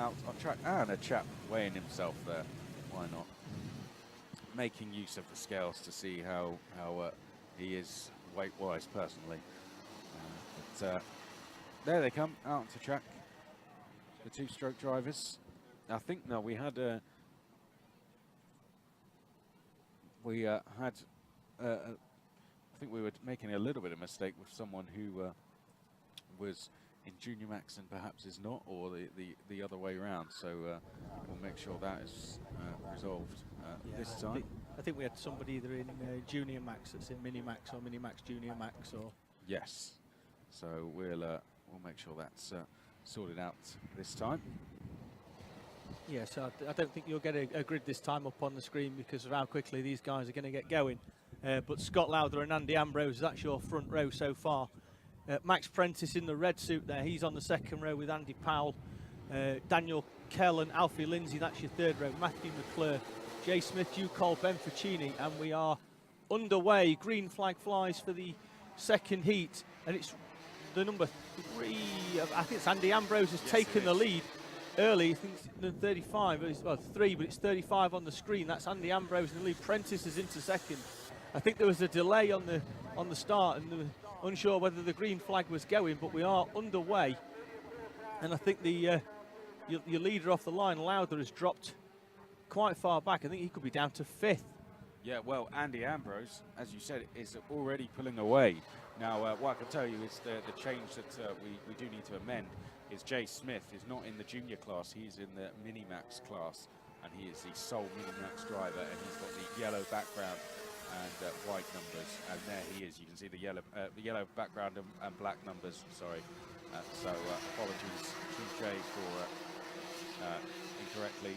out on track, and a chap weighing himself there. Why not? Making use of the scales to see how he is weight-wise personally. But there they come out onto track. The two-stroke drivers. I think no, we had I think we were making a little bit of mistake with someone who was in Junior Max and perhaps is not, or the other way around. So we'll make sure that is resolved this time. I think we had somebody either in Junior Max that's in Mini Max or Mini Max Junior Max, or yes. So we'll make sure that's sorted out this time. yeah. So I don't think you'll get a grid this time up on the screen because of how quickly these guys are going to get going. But Scott Lowther and Andy Ambrose, that's your front row so far. Max Prentice in the red suit there, he's on the second row with Andy Powell. Daniel Kell and Alfie Lindsay, that's your third row. Matthew McClure, Jay Smith, Hugh Cole, Ben Ficini, and we are underway. Green flag flies for the second heat, and it's the number 3, I think it's Andy Ambrose has taken the lead early. I think it's the 35, well 3, but it's 35 on the screen. That's Andy Ambrose in the lead. Prentice is into second. I think there was a delay on the start, and they were unsure whether the green flag was going, but we are underway. And I think the your leader off the line, Lowther, has dropped quite far back. I think he could be down to 5th. Yeah, well, Andy Ambrose, as you said, is already pulling away. Now, what I can tell you is the change that we do need to amend is Jay Smith is not in the junior class. He's in the Mini-Max class, and he is the sole Mini-Max driver, and he's got the yellow background and white numbers. And there he is. You can see the yellow background and black numbers, sorry. So apologies to Jay for incorrectly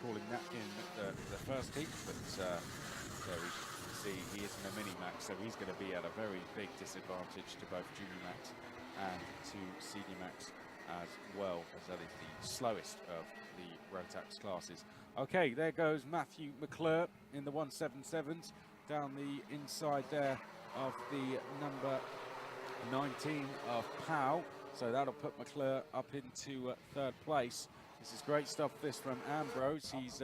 calling that in the first heat, but there we can see he is in a Mini-Max, so he's going to be at a very big disadvantage to both Junior Max and to Senior Max as well, as that is the slowest of the Rotax classes. Okay, there goes Matthew McClure in the 177s down the inside there of the number 19 of Powell, so that'll put McClure up into 3rd place. This is great stuff, this from Ambrose. He's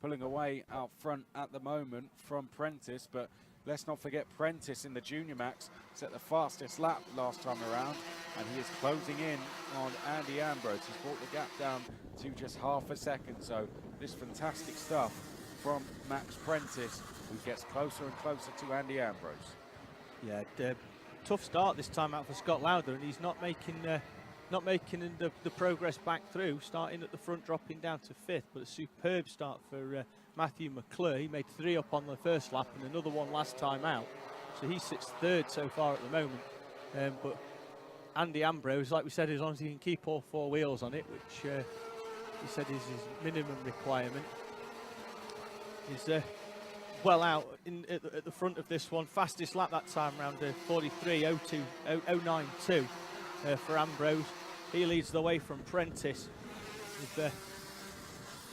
pulling away out front at the moment from Prentice, but let's not forget Prentice in the Junior Max set the fastest lap last time around, and he is closing in on Andy Ambrose. He's brought the gap down to just half a second, so this fantastic stuff from Max Prentice, who gets closer and closer to Andy Ambrose. Yeah, tough start this time out for Scott Lowther, and he's not making the progress back through, starting at the front, dropping down to 5th, but a superb start for Matthew McClure. He made 3 up on the first lap and another one last time out, so he sits 3rd so far at the moment. But Andy Ambrose, like we said, as long as he can keep all 4 wheels on it, which he said is his minimum requirement, is well out at the front of this one. Fastest lap that time around, 43.02.092 for Ambrose. He leads the way from Prentice with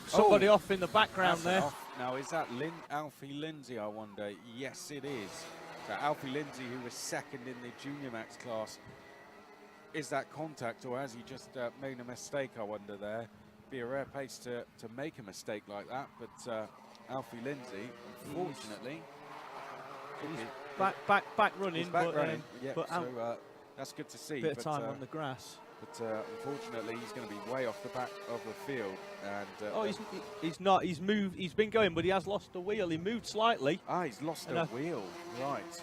somebody off in the background there. Now, is that Alfie Lindsay, I wonder? Yes, it is. So Alfie Lindsay, who was 2nd in the Junior Max class, is that contact, or has he just made a mistake, I wonder there? Be a rare pace to make a mistake like that, but Alfie Lindsay, unfortunately, he's back running, running. Yeah, but so that's good to see. Bit of time on the grass. But unfortunately, he's going to be way off the back of the field. And he's not. He's moved. He's been going, but he has lost a wheel. He moved slightly. Ah, he's lost a wheel. Right.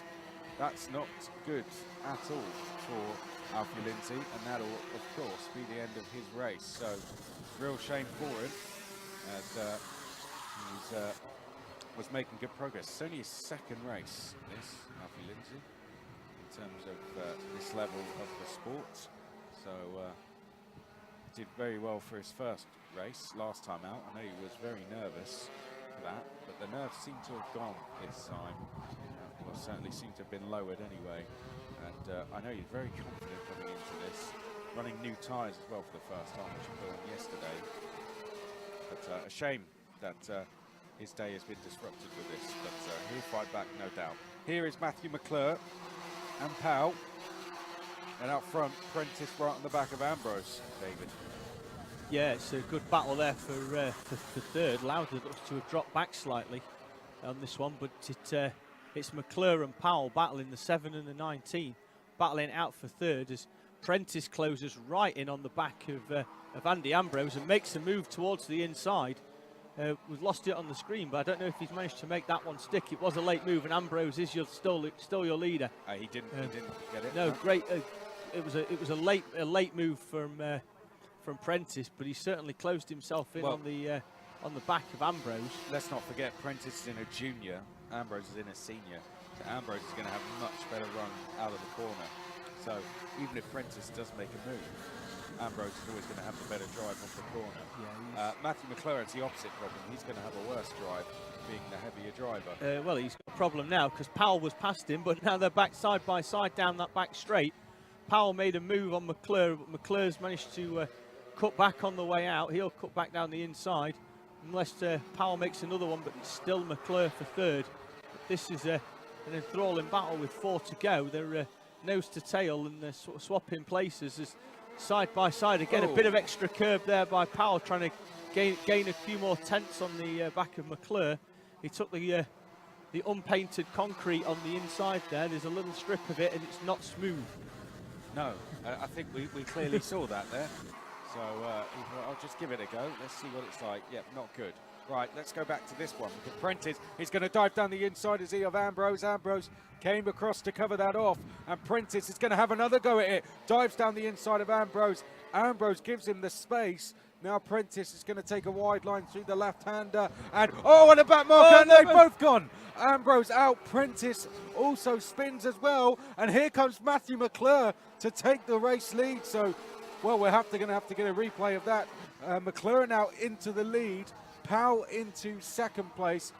That's not good at all for Alfie Lindsay, and that'll, of course, be the end of his race. So, real shame for him. And he was making good progress. It's only his 2nd race, this, Alfie Lindsay, in terms of this level of the sport. So did very well for his first race last time out. I know he was very nervous for that, but the nerves seem to have gone this time. Well, certainly seem to have been lowered anyway. And I know he's very confident coming into this, running new tyres as well for the first time, which he put on yesterday. But a shame that his day has been disrupted with this, but he'll fight back, no doubt. Here is Matthew McClure and Powell. And out front, Prentice right on the back of Ambrose, David. Yeah, it's a good battle there for third. Lauder looks to have dropped back slightly on this one, but it's McClure and Powell battling the 7 and the 19, battling out for third as Prentice closes right in on the back of Andy Ambrose and makes a move towards the inside. We've lost it on the screen, but I don't know if he's managed to make that one stick. It was a late move, and Ambrose is still your leader. He didn't get it. No, great. It was a late move from Prentice, but he certainly closed himself in on the back of Ambrose. Let's not forget, Prentice is in a junior, Ambrose is in a senior. So Ambrose is going to have a much better run out of the corner. So even if Prentice does make a move, Ambrose is always going to have the better drive off the corner. Yeah, Matthew McClure has the opposite problem. He's going to have a worse drive, being the heavier driver. Well, he's got a problem now because Powell was past him, but now they're back side by side down that back straight. Powell made a move on McClure, but McClure's managed to cut back on the way out. He'll cut back down the inside unless Powell makes another one, but it's still McClure for third. But this is an enthralling battle with 4 to go. They're nose to tail and they're sort of swapping places as side by side. Again, a bit of extra curb there by Powell, trying to gain a few more tenths on the back of McClure. He took the unpainted concrete on the inside there. There's a little strip of it and it's not smooth. No, I think we clearly saw that there. So I'll just give it a go. Let's see what it's like. Yep, not good. Right, let's go back to this one. Because Prentice is going to dive down the inside as he of Ambrose. Ambrose came across to cover that off. And Prentice is going to have another go at it. Dives down the inside of Ambrose. Ambrose gives him the space. Now Prentice is going to take a wide line through the left-hander. And, and a back marker, and they've both gone. Ambrose out. Prentice also spins as well. And here comes Matthew McClure to take the race lead. So, well, we're going to have to get a replay of that. McClure now into the lead. Powell into second place.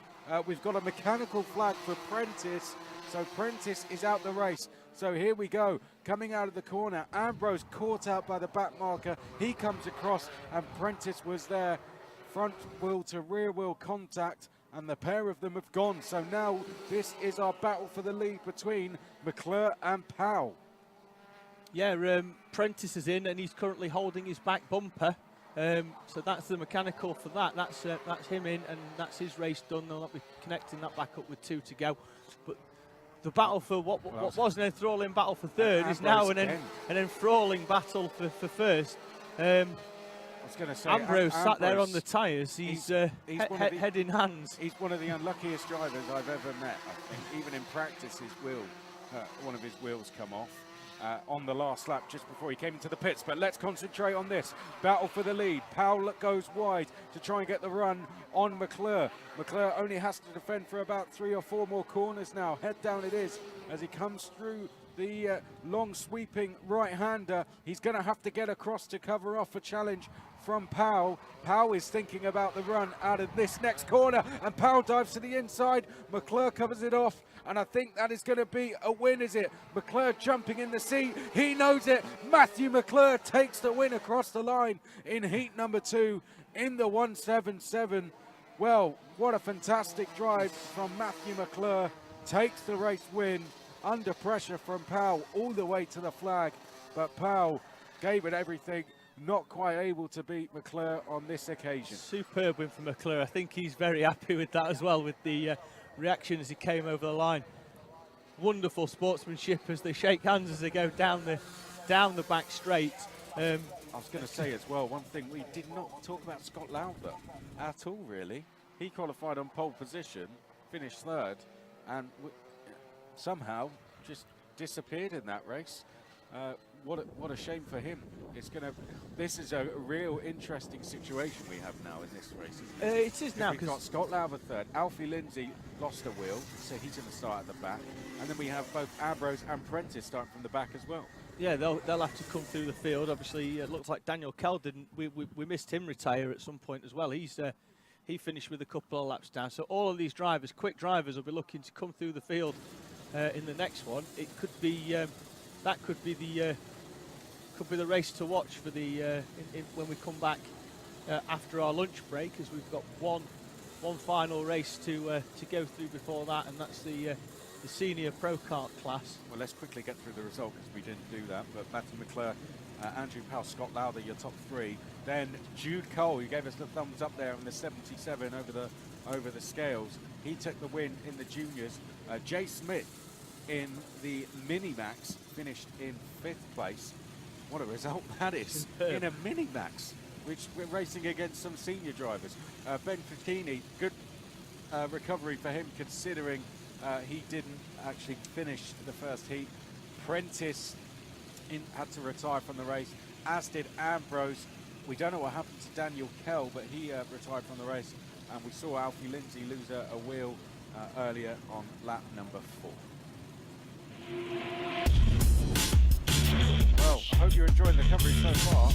We've got a mechanical flag for Prentice. So Prentice is out the race. So here we go. Coming out of the corner, Ambrose caught out by the back marker. He comes across and Prentice was there. Front wheel to rear wheel contact and the pair of them have gone. So now this is our battle for the lead between McClure and Powell. Yeah, Prentice is in and he's currently holding his back bumper. So that's the mechanical for that. That's him in and that's his race done. They'll be connecting that back up with 2 to go. But the battle for what was an enthralling battle for third is now an enthralling battle for first. I was going to say, Ambrose sat there on the tyres. He's head in hands. He's one of the unluckiest drivers I've ever met. I think even in practice, one of his wheels come off. On the last lap just before he came into the pits, but let's concentrate on this battle for the lead. Powell goes wide to try and get the run on McClure. McClure only has to defend for about 3 or 4 more corners now. Head down it is as he comes through the long sweeping right-hander. He's going to have to get across to cover off a challenge from Powell. Powell is thinking about the run out of this next corner and Powell dives to the inside. McClure covers it off. And I think that is going to be a win, is it? McClure jumping in the seat. He knows it. Matthew McClure takes the win across the line in heat number 2 in the 177. Well, what a fantastic drive from Matthew McClure. Takes the race win under pressure from Powell all the way to the flag. But Powell gave it everything. Not quite able to beat McClure on this occasion. Superb win for McClure. I think he's very happy with that as well, with the reaction as he came over the line. Wonderful sportsmanship as they shake hands as they go down the back straight. I was going to say as well, one thing we did not talk about Scott Lauder at all, really. He qualified on pole position, finished third, and somehow just disappeared in that race. What a shame for him. This is a real interesting situation we have now in this race. It is now, we've got Scott Lauder third. Alfie Lindsay lost a wheel, so he's going to start at the back. And then we have both Ambrose and Prentice starting from the back as well. Yeah, they'll have to come through the field. Obviously, it looks like Daniel Kell didn't. We missed him retire at some point as well. He finished with a couple of laps down. So all of these drivers, quick drivers, will be looking to come through the field in the next one. It could be that could be the race to watch for the when we come back after our lunch break, as we've got one final race to go through before that, and that's the senior pro kart class. Well, let's quickly get through the result because we didn't do that. But Matthew McClure Andrew Powell, Scott Lowther, your top three. Then Jude Cole, who gave us the thumbs up there in the 77 over the scales. He took the win in the juniors. Jay Smith in the Mini-Max finished in 5th place. What a result that is in a Mini-Max, which we're racing against some senior drivers. Ben Fachini, good recovery for him considering he didn't actually finish the first heat. Prentice had to retire from the race, as did Ambrose. We don't know what happened to Daniel Kell, but he retired from the race. And we saw Alfie Lindsay lose a wheel earlier on lap number 4. Well, I hope you're enjoying the coverage so far.